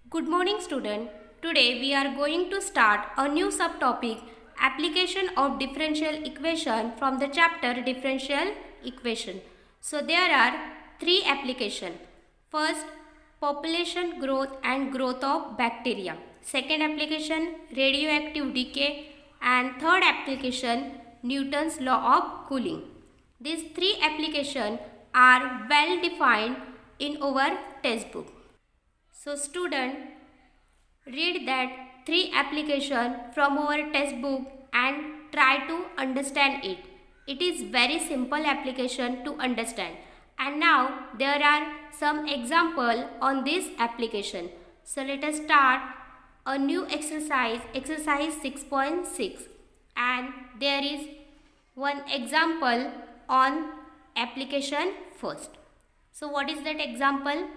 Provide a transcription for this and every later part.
Good morning student. Today we are going to start a new subtopic application of differential equation from the chapter differential equation. So there are three applications. First, population growth and growth of bacteria. Second application, radioactive decay, and third application, Newton's law of cooling. These three applications are well defined in our textbook. So student, read that three application from our textbook and try to understand it. It is very simple application to understand. And now there are some example on this application. So let us start a new exercise 6.6, and there is one example on application first. So what is that example?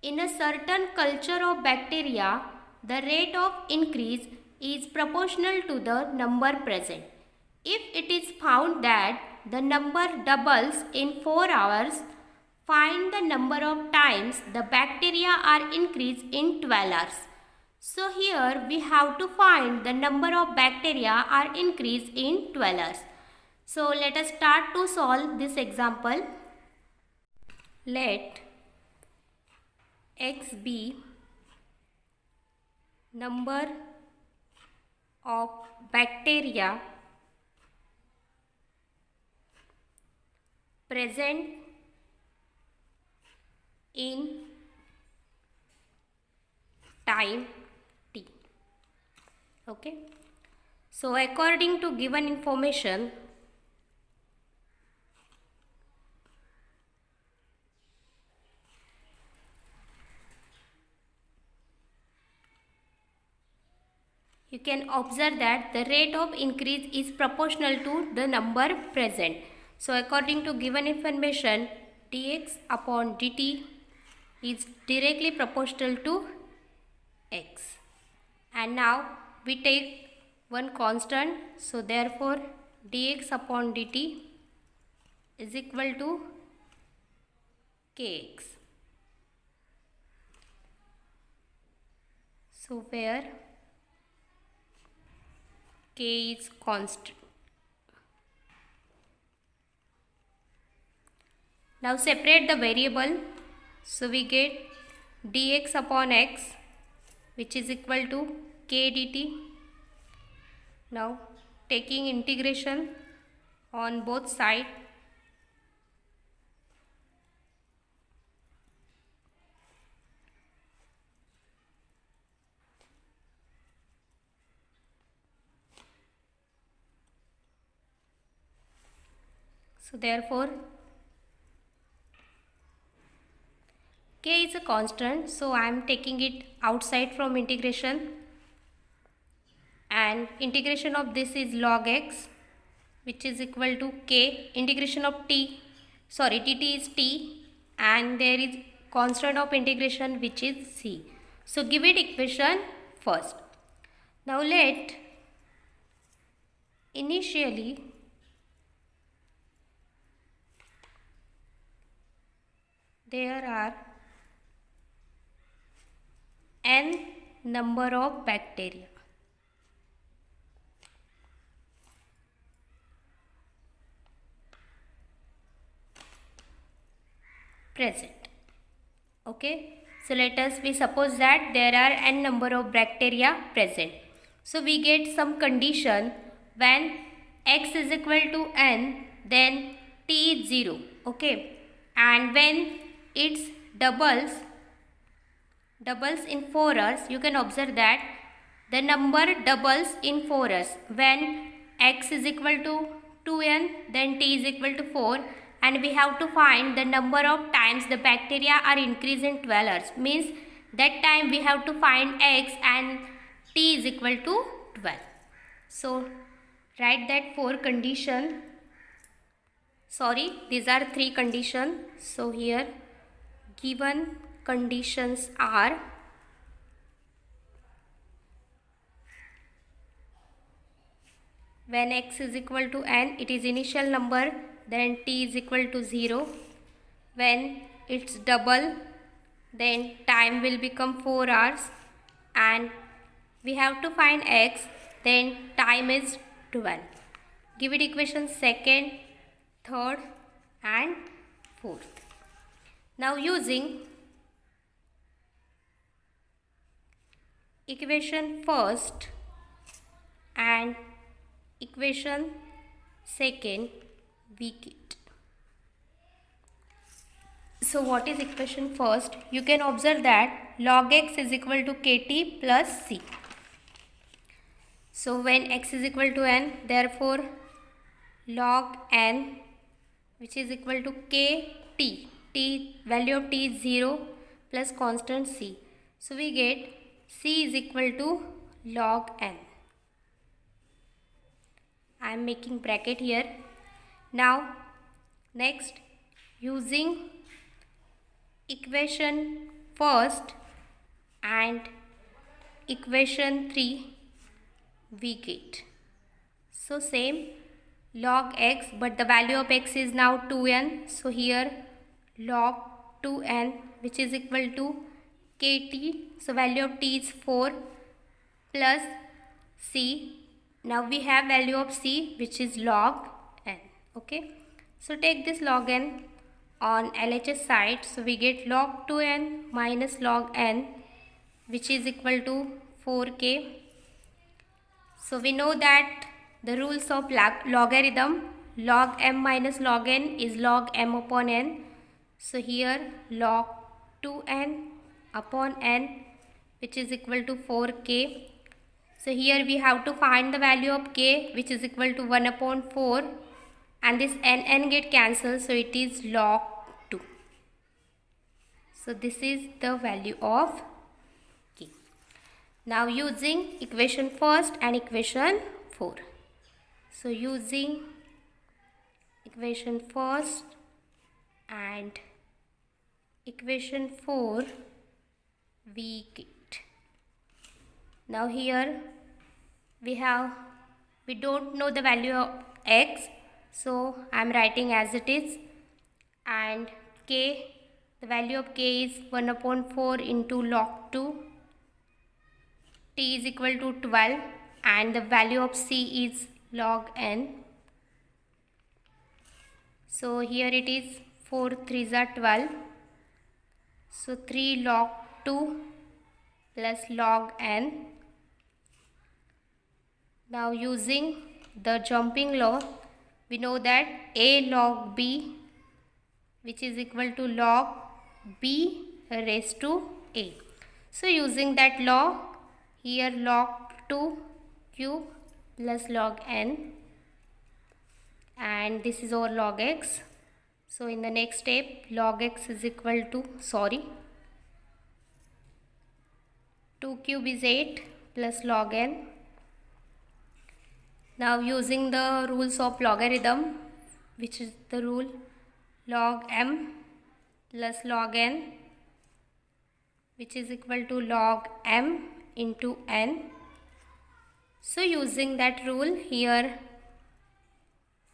In a certain culture of bacteria, the rate of increase is proportional to the number present. If it is found that the number doubles in 4 hours, find the number of times the bacteria are increased in 12 hours. So here we have to find the number of bacteria are increased in 12 hours. So let us start to solve this example. Let x be number of bacteria present in time t. Okay. So according to given information, you can observe that the rate of increase is proportional to the number present. So according to given information, dx upon dt is directly proportional to x. And now we take one constant. So therefore dx upon dt is equal to kx. So where k is constant. Now separate the variable. So we get dx upon x, which is equal to k dt. Now taking integration on both sides, so therefore k is a constant, so I am taking it outside from integration, and integration of this is log x, which is equal to k. Integration of dt is t, and there is constant of integration which is c. So give it equation first. Now let initially there are n number of bacteria. Present. Okay. So we suppose that there are n number of bacteria present. So we get some condition when x is equal to n, then t is 0. Okay. And when it's doubles in 4 hours, you can observe that the number doubles in 4 hours. When x is equal to 2n, then t is equal to 4, and we have to find the number of times the bacteria are increased in 12 hours. Means that time we have to find x and t is equal to 12. So write that these are 3 conditions. So here given conditions are when x is equal to n, it is initial number, then t is equal to 0. When it's double, then time will become 4 hours. and we have to find x, then time is 12. Give it equation second, third and fourth. Now using equation first and equation second, we get. So what is equation first? You can observe that log x is equal to kt plus c. So when x is equal to n, therefore log n, which is equal to kt, value of t is 0 plus constant c. So we get c is equal to log n. I am making bracket here. Now next, using equation first and equation 3, we get. So same log x, but the value of x is now 2n. So here log 2n, which is equal to kt. So value of t is 4 plus c. Now we have value of c, which is log n. Okay. So take this log n on LHS side. So we get log 2n minus log n, which is equal to 4k. So we know that the rules of logarithm, log m minus log n is log m upon n. So here log 2n upon n, which is equal to 4k. So here we have to find the value of k, which is equal to 1 upon 4, and this n get cancelled, so it is log 2. So this is the value of k. Now using equation first and equation 4. So using equation first and equation 4, we get. Now here we don't know the value of x, so I am writing as it is, and k, the value of k is 1 upon 4 into log 2. T is equal to 12 and the value of c is log n. So here it is 4 3s are 12. So 3 log 2 plus log n. Now using the jumping law, we know that a log b, which is equal to log b raised to a. So using that law, here log 2 cube plus log n, and this is our log x. So in the next step, log x is equal to 2 cube is 8 plus log n. Now using the rules of logarithm, which is the rule log m plus log n, which is equal to log m into n. So using that rule, here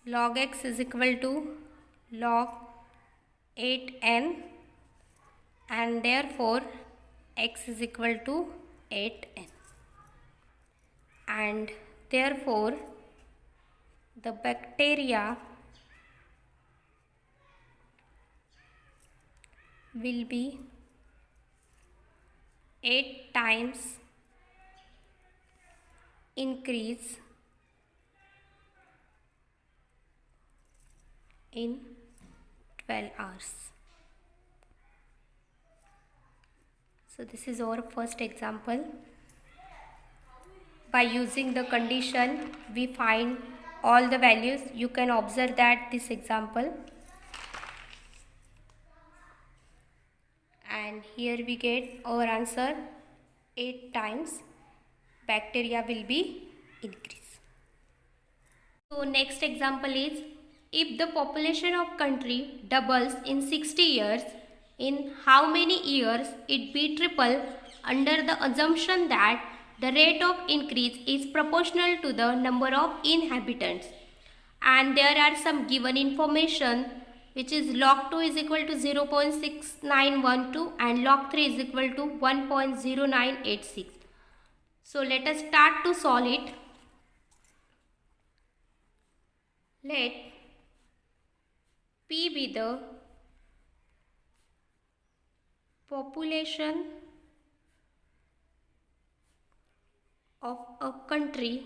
log x is equal to log 8n, and therefore x is equal to 8n, and therefore the bacteria will be 8 times increase in 12 hours. So this is our first example. By using the condition, we find all the values. You can observe that this example, and here we get our answer 8 times bacteria will be increased. So next example is, if the population of country doubles in 60 years, in how many years it be triple, under the assumption that the rate of increase is proportional to the number of inhabitants, and there are some given information, which is log 2 is equal to 0.6912 and log 3 is equal to 1.0986. So let us start to solve it. Let P be the population of a country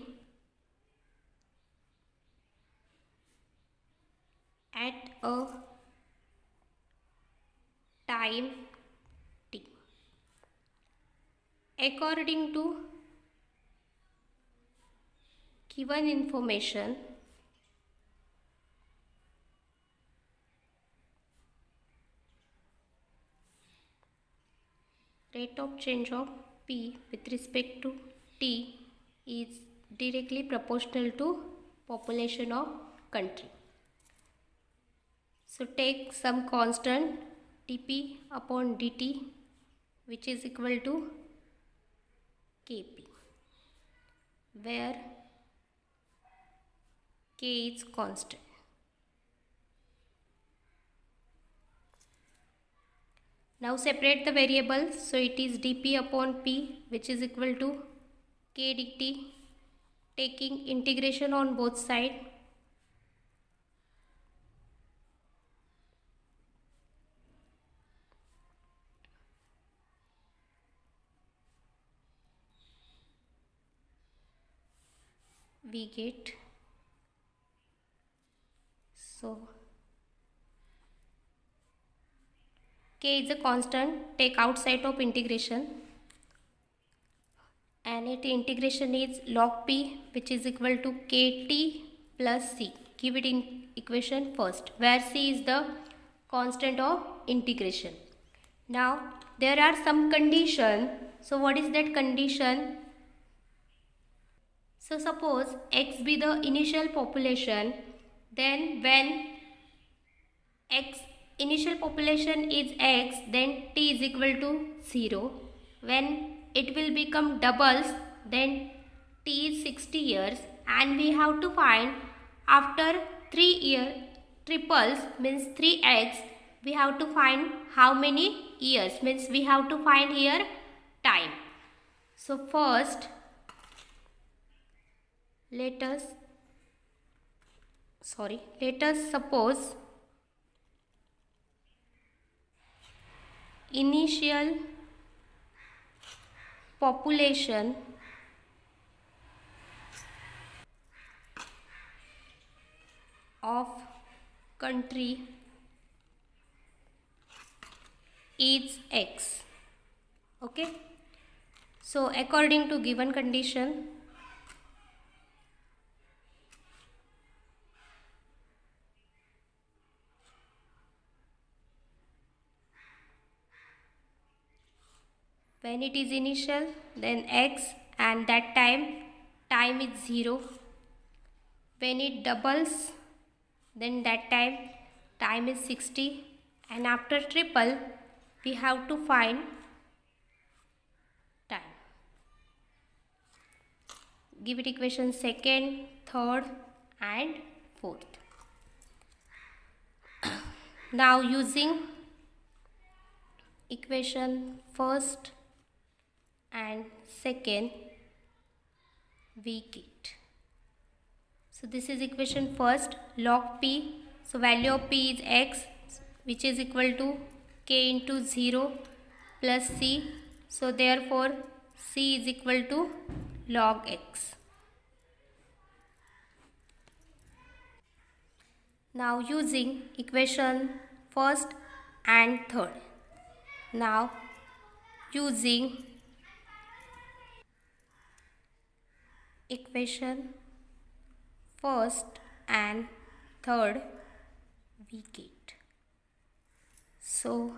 at a time t. According to given information, rate of change of P with respect to T is directly proportional to population of country. So take some constant dP upon dt, which is equal to Kp, where K is constant. Now separate the variables. So it is dP upon P, which is equal to K dt, taking integration on both sides. We get, so K is a constant, take outside of integration, and its integration is log P, which is equal to Kt plus C. Give it in equation first, where C is the constant of integration. Now there are some condition. So what is that condition? So suppose X be the initial population, then when X initial population is X, then T is equal to 0. When it will become doubles, then T is 60 years, and we have to find after 3 year triples means 3x, we have to find how many years, means we have to find here time. So first let us suppose initial population of country is X. Okay, so according to given condition, when it is initial, then X, and that time is 0. When it doubles, then that time is 60, and after triple we have to find time. Give it equation second, third and fourth. Now using equation first and second, we get, so this is equation first, log P, so value of P is X, which is equal to K into 0 plus C, so therefore C is equal to log X. Now using equation first and third, now using equation first and third, we get, so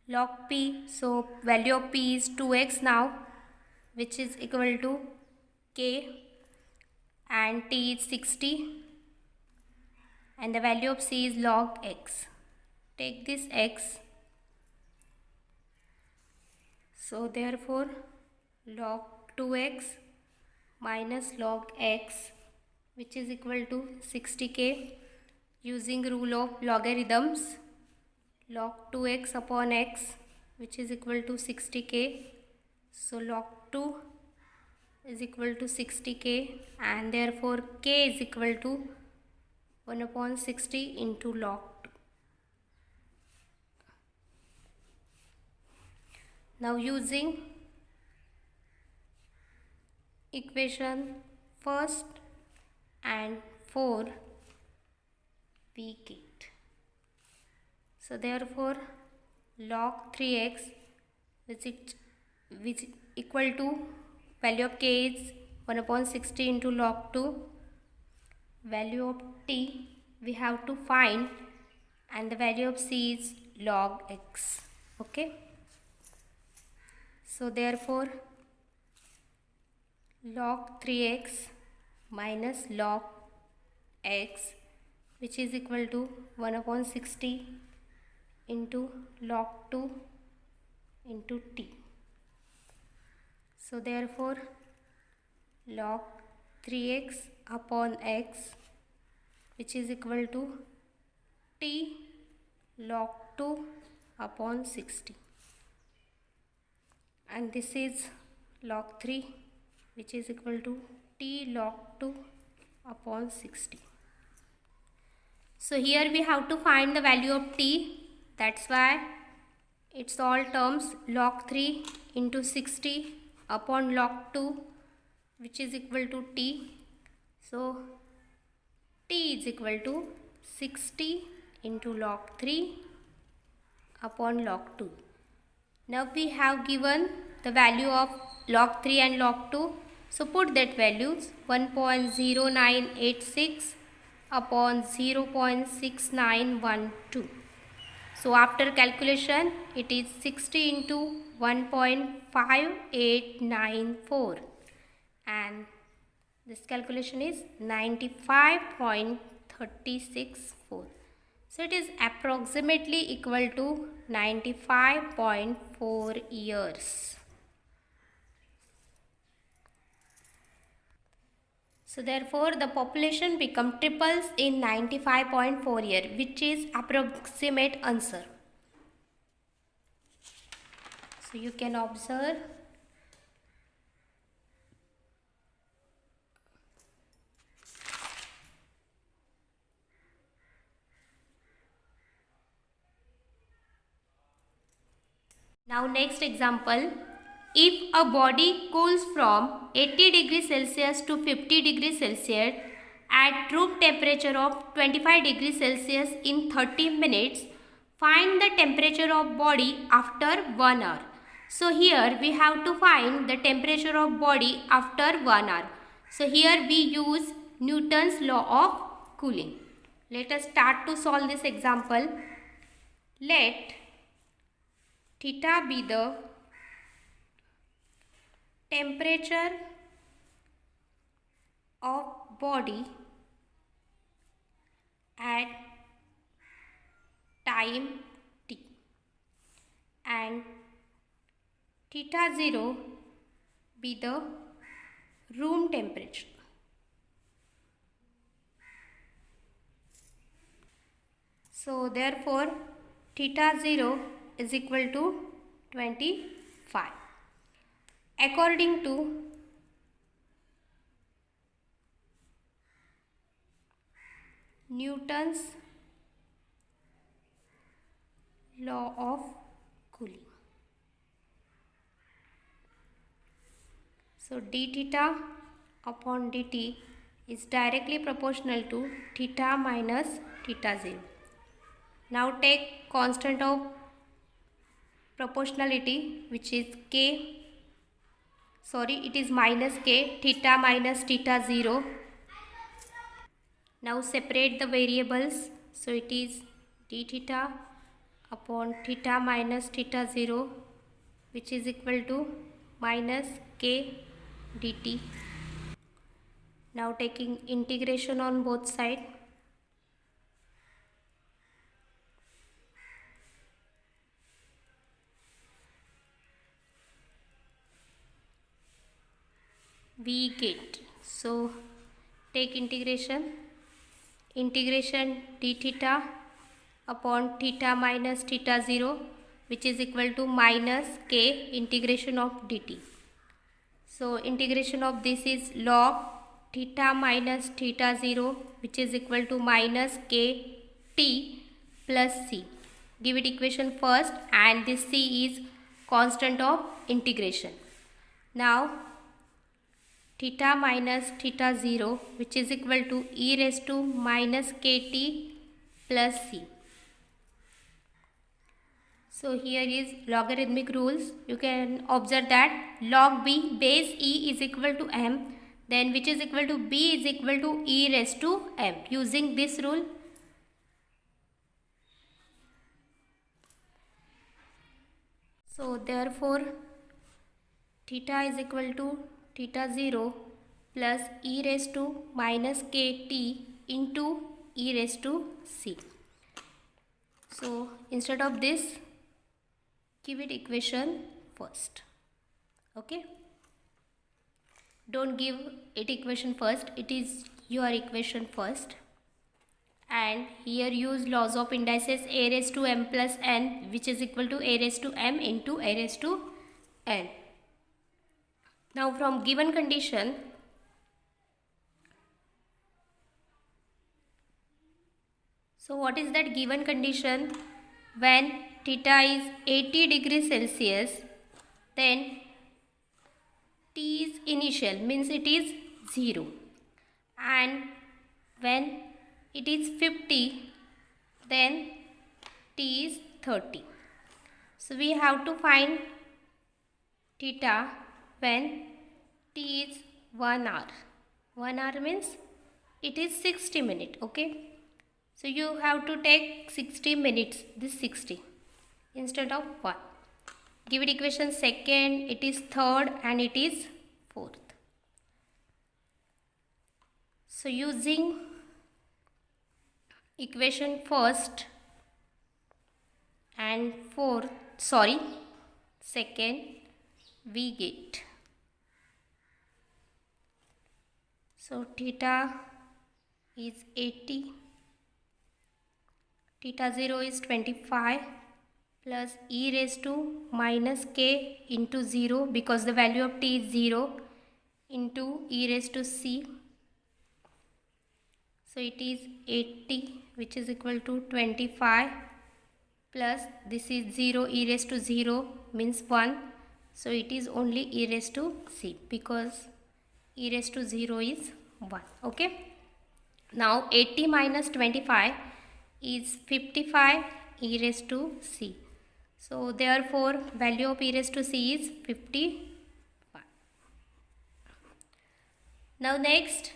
log P, so value of P is 2x now, which is equal to K, and T is 60, and the value of C is log X. Take this X, so therefore log 2x minus log X, which is equal to 60k. Using rule of logarithms, log 2x upon x, which is equal to 60k, so log 2 is equal to 60k, and therefore k is equal to 1 upon 60 into log 2. Now using equation first and 4 we get. So therefore log 3x which equal to value of k is 1 upon 60 into log 2. Value of t we have to find, and the value of c is log x. Okay. So therefore log 3x minus log x, which is equal to 1 upon 60 into log 2 into t. So therefore log 3x upon x, which is equal to t log 2 upon 60, and this is log 3, which is equal to t log 2 upon 60. So here we have to find the value of t. That's why it's all terms log 3 into 60 upon log 2, which is equal to t. So t is equal to 60 into log 3 upon log 2. Now we have given the value of log 3 and log 2. So put that values 1.0986 upon 0.6912. So after calculation it is 60 into 1.5894, and this calculation is 95.364. So it is approximately equal to 95.4 years. So therefore the population become triples in 95.4 year, which is approximate answer. So you can observe now. Next example, if a body cools from 80 degrees Celsius to 50 degrees Celsius at room temperature of 25 degrees Celsius in 30 minutes, find the temperature of body after 1 hour. So here we have to find the temperature of body after 1 hour. So here we use Newton's law of cooling. Let us start to solve this example. Let theta be the temperature of body at time t, and theta 0 be the room temperature. So therefore theta 0 is equal to 25. According to Newton's law of cooling, so d theta upon dt is directly proportional to theta minus theta 0. Now take constant of proportionality, which is it is minus k, theta minus theta 0. Now separate the variables. So it is d theta upon theta minus theta 0, which is equal to minus k dt. Now taking integration on both sides. We get, so take integration d theta upon theta minus theta 0, which is equal to minus k integration of dt. So integration of this is log theta minus theta 0, which is equal to minus kt plus c. Give it equation first, and this c is constant of integration. Now theta minus theta 0, which is equal to e raised to minus kt plus c. So here is logarithmic rules. You can observe that log b base e is equal to m, then which is equal to b is equal to e raised to m. Using this rule, so therefore theta is equal to theta 0 plus e raised to minus kt into e raised to c. So instead of this, give it equation first. Okay, don't give it equation first, it is your equation first. And here use laws of indices a raised to m plus n, which is equal to a raised to m into a raised to n. Now from given condition, so what is that given condition? When theta is 80 degrees Celsius, then t is initial, means it is 0, and when it is 50, then t is 30. So we have to find theta when t is 1 hour. 1 hour means it is 60 minutes. Okay, so you have to take 60 minutes, this 60 instead of 1. Give it equation second, it is third, and it is fourth. So using equation first and second, we get, so theta is 80, theta 0 is 25 plus e raised to minus k into 0, because the value of t is 0, into e raised to c. So it is 80, which is equal to 25 plus this is 0, e raised to 0 means 1. So it is only e raised to c, because e raised to 0 is 1. Okay. Now 80 minus 25 is 55 e raised to c. So therefore value of e raised to c is 55. Now next,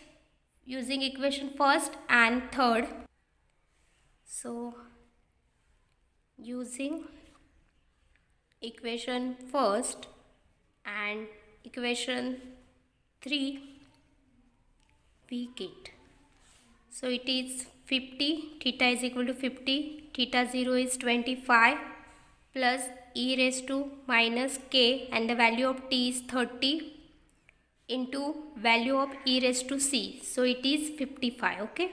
using equation first and third. So using equation first and equation 3, we get, so it is 50, theta is equal to 50, theta 0 is 25 plus e raised to minus k, and the value of t is 30, into value of e raised to c, so it is 55. Okay,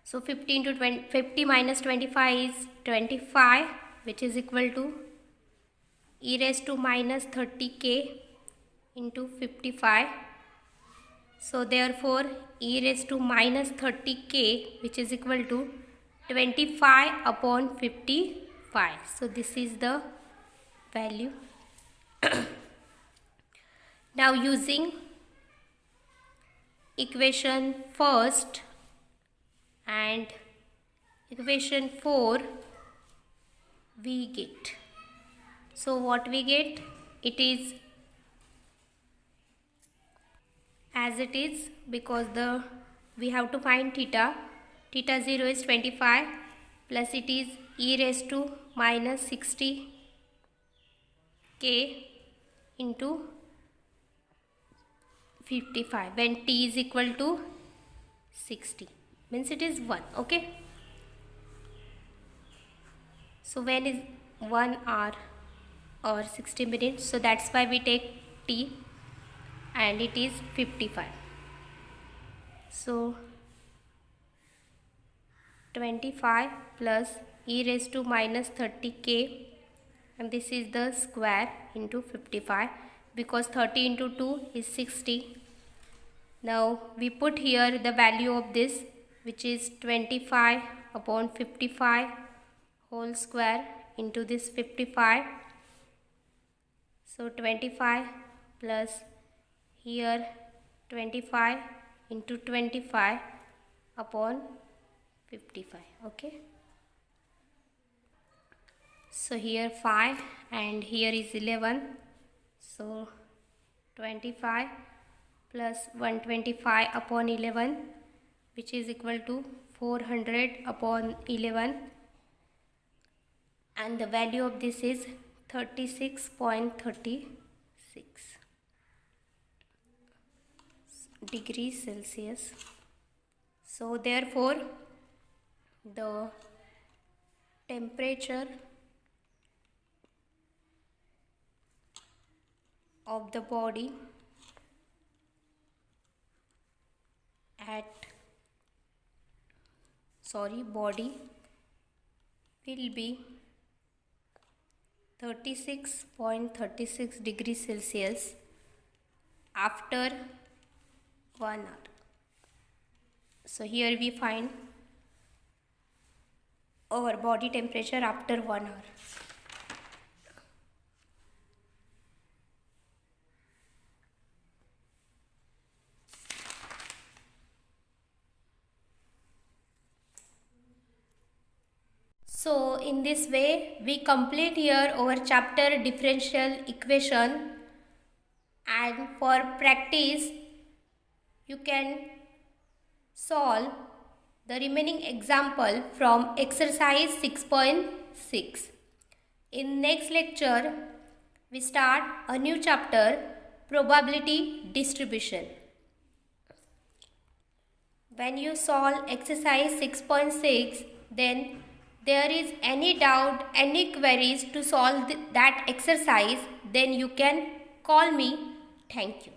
so 50 into 50 minus 25 is 25, which is equal to e raised to minus 30k into 55. So therefore e raised to minus 30k, which is equal to 25 upon 55. So this is the value. Now using equation first and equation 4, we get, so what we get, it is as it is, because we have to find theta 0 is 25 plus it is e raised to minus 60k into 55 when t is equal to 60, means it is 1. Okay, so when is 1 hour or 60 minutes, so that's why we take t, and it is 55. So 25 plus e raised to minus 30k and this is the square into 55 because 30 into 2 is 60. Now we put here the value of this, which is 25 upon 55 whole square into this 55. So 25 plus here 25 into 25 upon 55. Okay. So here 5 and here is 11. So 25 plus 125 upon 11, which is equal to 400 upon 11, and the value of this is 36.36 degrees Celsius. So therefore the temperature of the body will be 36.36 degrees Celsius after 1 hour. So here we find our body temperature after 1 hour. So in this way we complete here our chapter differential equation, and for practice you can solve the remaining example from exercise 6.6. In next lecture we start a new chapter, probability distribution. When you solve exercise 6.6, then there is any doubt, any queries to solve that exercise, then you can call me. Thank you.